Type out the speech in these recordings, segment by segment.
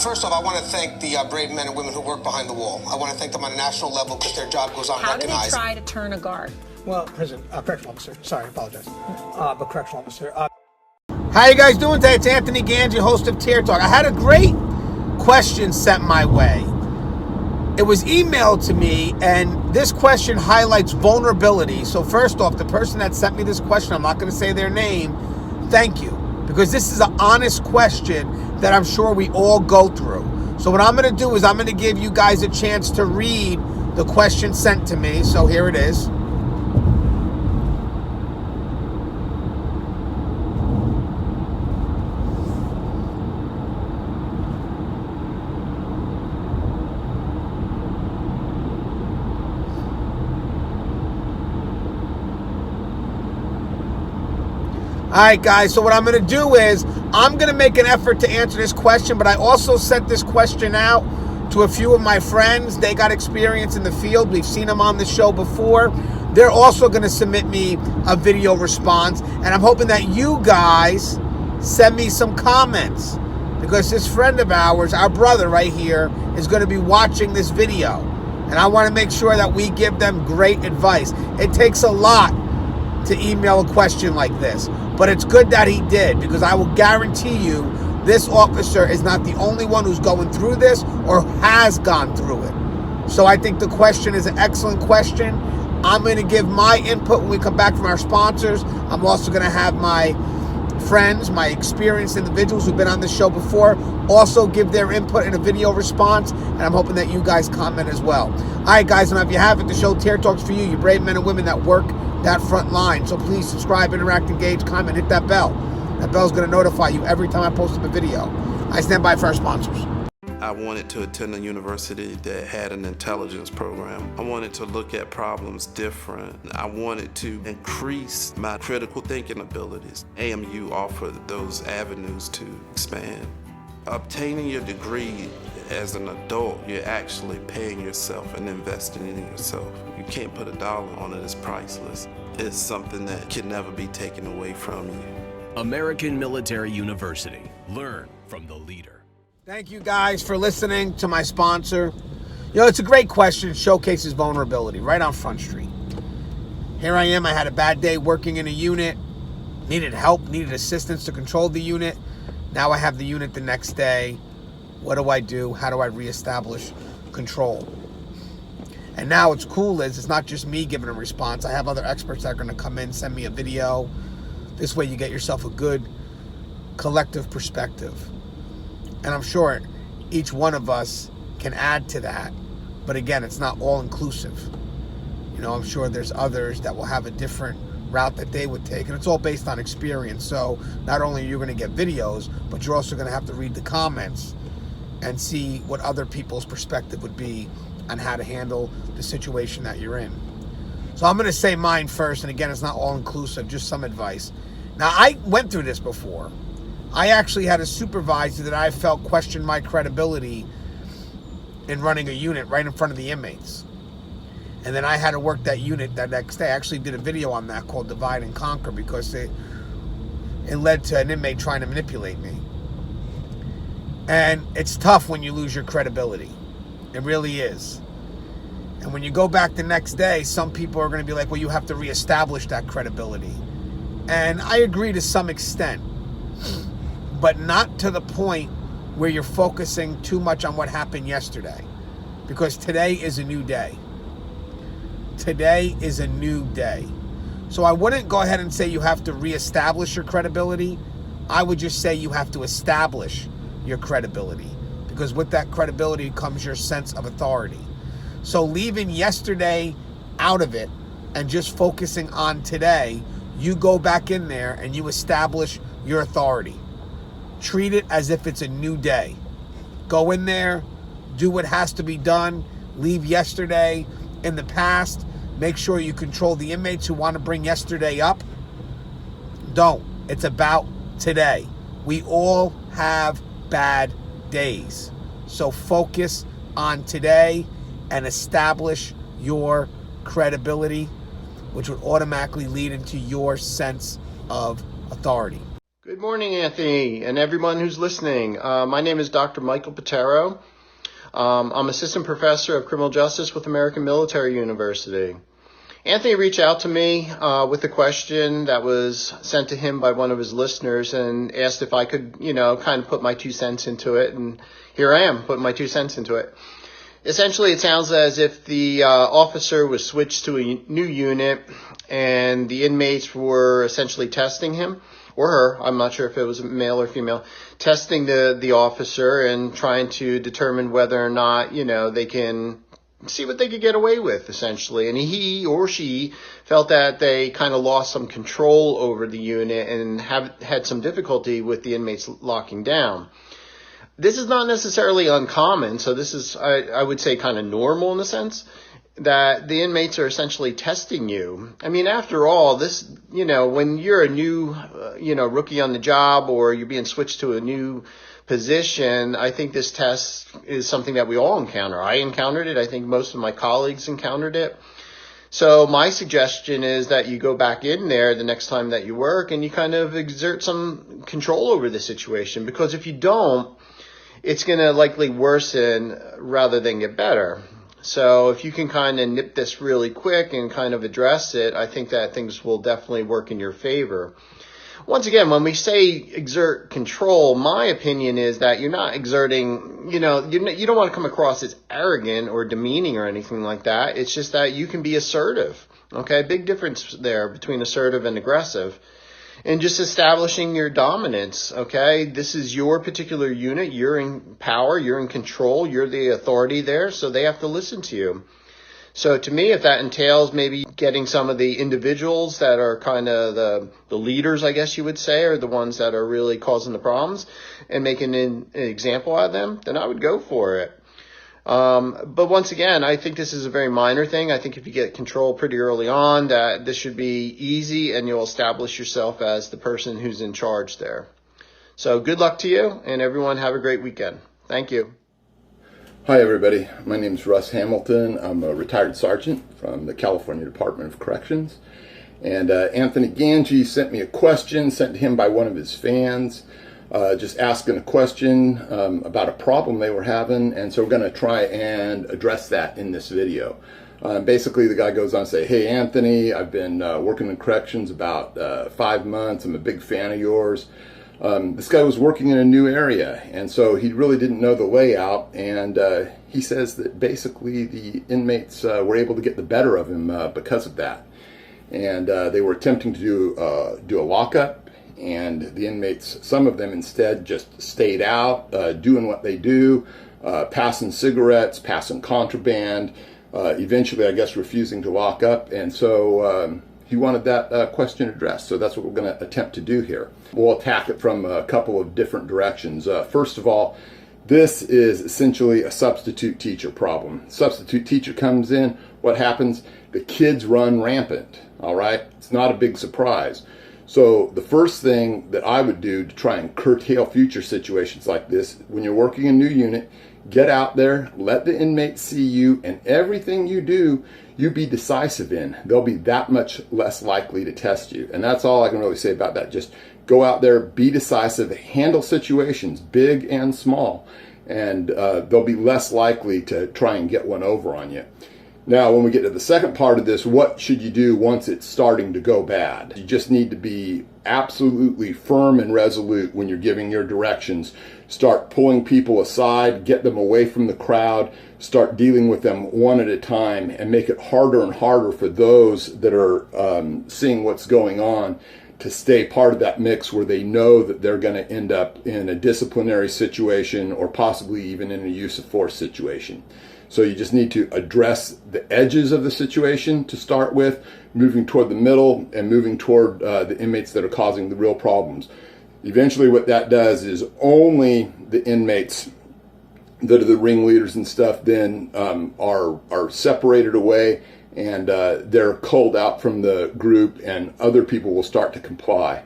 First off, I want to thank the brave men and women who work behind the wall. I want to thank them on a national level because their job goes unrecognized. How do they try to turn a guard? Well, correctional officer. Sorry, I apologize. But correctional officer. How you guys doing today? It's Anthony Ganji, host of Tear Talk. I had a great question sent my way. It was emailed to me, and this question highlights vulnerability. So first off, the person that sent me this question, I'm not going to say their name, thank you. Because this is an honest question that I'm sure we all go through. So what I'm going to do is I'm going to give you guys a chance to read the question sent to me. So here it is. All right, guys, so what I'm going to do is I'm going to make an effort to answer this question, but I also sent this question out to a few of my friends. They got experience in the field. We've seen them on the show before. They're also going to submit me a video response, and I'm hoping that you guys send me some comments because this friend of ours, our brother right here, is going to be watching this video, and I want to make sure that we give them great advice. It takes a lot to email a question like this, but it's good that he did, because I will guarantee you this officer is not the only one who's going through this or has gone through it. So I think the question is an excellent question. I'm going to give my input when we come back from our sponsors. I'm also going to have my friends, my experienced individuals who've been on the show before, also give their input in a video response, and I'm hoping that you guys comment as well. All right, guys, and if you haven't, the show Tear Talks for you brave men and women that work that front line. So please subscribe, interact, engage, comment, hit that bell. That bell's going to notify you every time I post up a video. I stand by for our sponsors. I wanted to attend a university that had an intelligence program. I wanted to look at problems different. I wanted to increase my critical thinking abilities. AMU offered those avenues to expand. Obtaining your degree as an adult, you're actually paying yourself and investing in yourself. You can't put a dollar on it, it's priceless. It's something that can never be taken away from you. American Military University. Learn from the leader. Thank you guys for listening to my sponsor. You know, it's a great question. It showcases vulnerability right on Front Street. Here I am, I had a bad day working in a unit, needed help, needed assistance to control the unit. Now I have the unit the next day. What do I do? How do I reestablish control? And now what's cool is it's not just me giving a response. I have other experts that are going to come in, send me a video. This way you get yourself a good collective perspective. And I'm sure each one of us can add to that. But again, it's not all inclusive. You know, I'm sure there's others that will have a different route that they would take, and it's all based on experience. So not only are you going to get videos, but you're also going to have to read the comments and see what other people's perspective would be on how to handle the situation that you're in. So I'm going to say mine first, and again, it's not all inclusive, just some advice. Now, I went through this before. I actually had a supervisor that I felt questioned my credibility in running a unit right in front of the inmates. And then I had to work that unit that next day. I actually did a video on that called Divide and Conquer, because it led to an inmate trying to manipulate me. And it's tough when you lose your credibility. It really is. And when you go back the next day, some people are going to be like, well, you have to reestablish that credibility. And I agree to some extent, but not to the point where you're focusing too much on what happened yesterday. Because today is a new day. Today is a new day. So I wouldn't go ahead and say you have to reestablish your credibility. I would just say you have to establish your credibility, because with that credibility comes your sense of authority. So leaving yesterday out of it and just focusing on today, you go back in there and you establish your authority. Treat it as if it's a new day. Go in there, do what has to be done, leave yesterday in the past. Make sure you control the inmates who want to bring yesterday up. Don't. It's about today. We all have bad days. So focus on today and establish your credibility, which would automatically lead into your sense of authority. Good morning, Anthony, and everyone who's listening. My name is Dr. Michael Patero. I'm assistant professor of criminal justice with American Military University. Anthony reached out to me with a question that was sent to him by one of his listeners and asked if I could, kind of put my 2 cents into it. And here I am, putting my 2 cents into it. Essentially, it sounds as if the officer was switched to a new unit and the inmates were essentially testing him or her. I'm not sure if it was male or female, testing the officer and trying to determine whether or not, they can see what they could get away with, essentially. And he or she felt that they kind of lost some control over the unit and had some difficulty with the inmates locking down. This is not necessarily uncommon, so this is, I would say, kind of normal in a sense, that the inmates are essentially testing you. I mean, after all, this, when you're a new, rookie on the job or you're being switched to a new position, I think this test is something that we all encounter. I encountered it. I think most of my colleagues encountered it. So my suggestion is that you go back in there the next time that you work and you kind of exert some control over the situation, because if you don't, it's going to likely worsen rather than get better. So if you can kind of nip this really quick and kind of address it, I think that things will definitely work in your favor. Once again, when we say exert control, my opinion is that you're not exerting, you don't want to come across as arrogant or demeaning or anything like that. It's just that you can be assertive. Okay, big difference there between assertive and aggressive. And just establishing your dominance, okay? This is your particular unit. You're in power. You're in control. You're the authority there, so they have to listen to you. So to me, if that entails maybe getting some of the individuals that are kind of the leaders, I guess you would say, or the ones that are really causing the problems and making an example out of them, then I would go for it. But once again, I think this is a very minor thing. I think if you get control pretty early on, that this should be easy and you'll establish yourself as the person who's in charge there. So good luck to you, and everyone have a great weekend. Thank you. Hi everybody, my name is Russ Hamilton. I'm a retired sergeant from the California Department of Corrections. And Anthony Ganji sent me a question sent to him by one of his fans. Just asking a question about a problem they were having, and so we're going to try and address that in this video. Basically, the guy goes on to say, "Hey Anthony, I've been working in corrections about 5 months. I'm a big fan of yours." This guy was working in a new area, and so he really didn't know the layout, and he says that basically the inmates were able to get the better of him because of that. And they were attempting to do a lockup, and the inmates, some of them instead just stayed out, doing what they do, passing cigarettes, passing contraband, eventually, I guess, refusing to lock up. And so he wanted that question addressed. So that's what we're going to attempt to do here. We'll attack it from a couple of different directions. First of all, this is essentially a substitute teacher problem. Substitute teacher comes in, what happens? The kids run rampant, all right? It's not a big surprise. So the first thing that I would do to try and curtail future situations like this, when you're working a new unit, get out there, let the inmates see you, and everything you do, you be decisive in. They'll be that much less likely to test you. And that's all I can really say about that. Just go out there, be decisive, handle situations, big and small, and they'll be less likely to try and get one over on you. Now, when we get to the second part of this, what should you do once it's starting to go bad? You just need to be absolutely firm and resolute when you're giving your directions. Start pulling people aside, get them away from the crowd, start dealing with them one at a time, and make it harder and harder for those that are seeing what's going on to stay part of that mix where they know that they're going to end up in a disciplinary situation or possibly even in a use of force situation. So you just need to address the edges of the situation to start with, moving toward the middle and moving toward the inmates that are causing the real problems. Eventually what that does is only the inmates that are the ringleaders and stuff then are separated away, and they're culled out from the group, and other people will start to comply.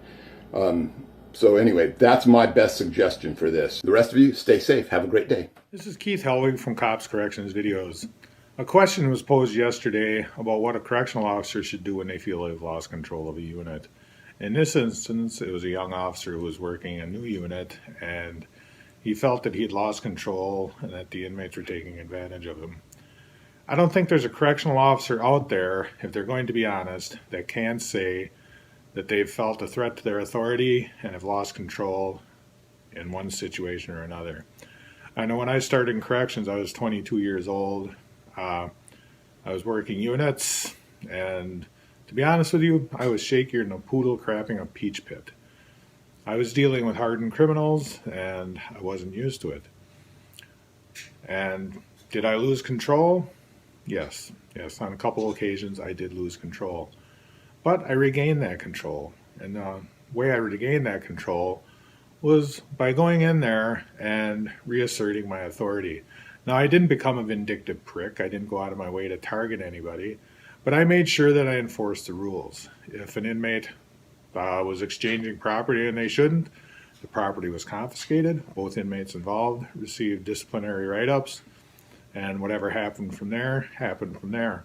So anyway, that's my best suggestion for this. The rest of you, stay safe. Have a great day. This is Keith Helwig from Cops Corrections Videos. A question was posed yesterday about what a correctional officer should do when they feel they've lost control of a unit. In this instance, it was a young officer who was working a new unit, and he felt that he had lost control and that the inmates were taking advantage of him. I don't think there's a correctional officer out there, if they're going to be honest, that can say that they've felt a threat to their authority and have lost control in one situation or another. I know when I started in corrections, I was 22 years old. I was working units, and to be honest with you, I was shakier than a poodle crapping a peach pit. I was dealing with hardened criminals, and I wasn't used to it. And did I lose control? Yes, on a couple occasions I did lose control. But I regained that control. And the way I regained that control was by going in there and reasserting my authority. Now, I didn't become a vindictive prick. I didn't go out of my way to target anybody. But I made sure that I enforced the rules. If an inmate was exchanging property and they shouldn't, the property was confiscated. Both inmates involved received disciplinary write-ups. And whatever happened from there, happened from there.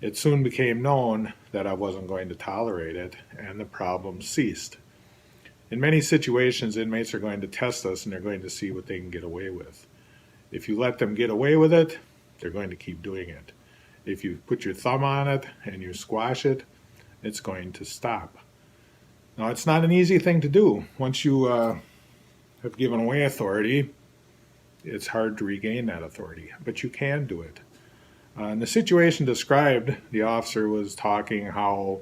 It soon became known that I wasn't going to tolerate it, and the problem ceased. In many situations, inmates are going to test us, and they're going to see what they can get away with. If you let them get away with it, they're going to keep doing it. If you put your thumb on it and you squash it, it's going to stop. Now, it's not an easy thing to do. Once you have given away authority, it's hard to regain that authority, but you can do it. In the situation described, the officer was talking how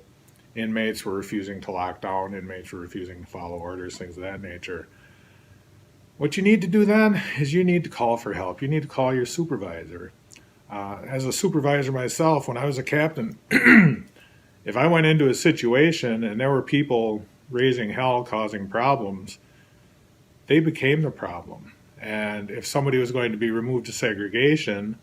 inmates were refusing to lock down, inmates were refusing to follow orders, things of that nature. What you need to do then is you need to call for help. You need to call your supervisor. As a supervisor myself, when I was a captain, if I went into a situation and there were people raising hell, causing problems, they became the problem. And if somebody was going to be removed to segregation,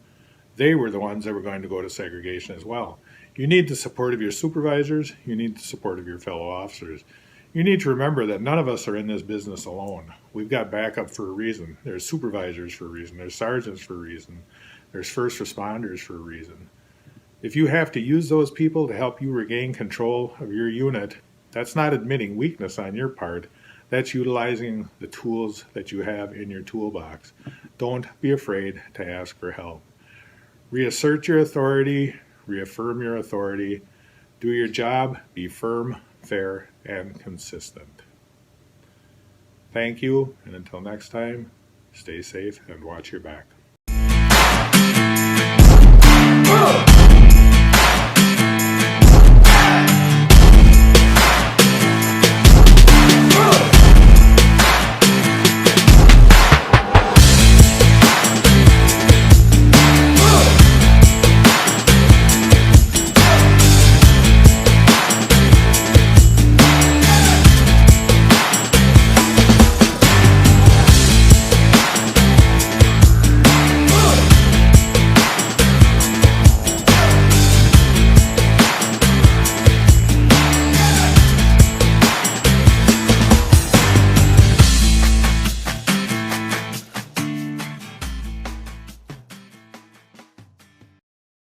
they were the ones that were going to go to segregation as well. You need the support of your supervisors. You need the support of your fellow officers. You need to remember that none of us are in this business alone. We've got backup for a reason. There's supervisors for a reason. There's sergeants for a reason. There's first responders for a reason. If you have to use those people to help you regain control of your unit, that's not admitting weakness on your part. That's utilizing the tools that you have in your toolbox. Don't be afraid to ask for help. Reassert your authority, reaffirm your authority, do your job, be firm, fair, and consistent. Thank you, and until next time, stay safe and watch your back.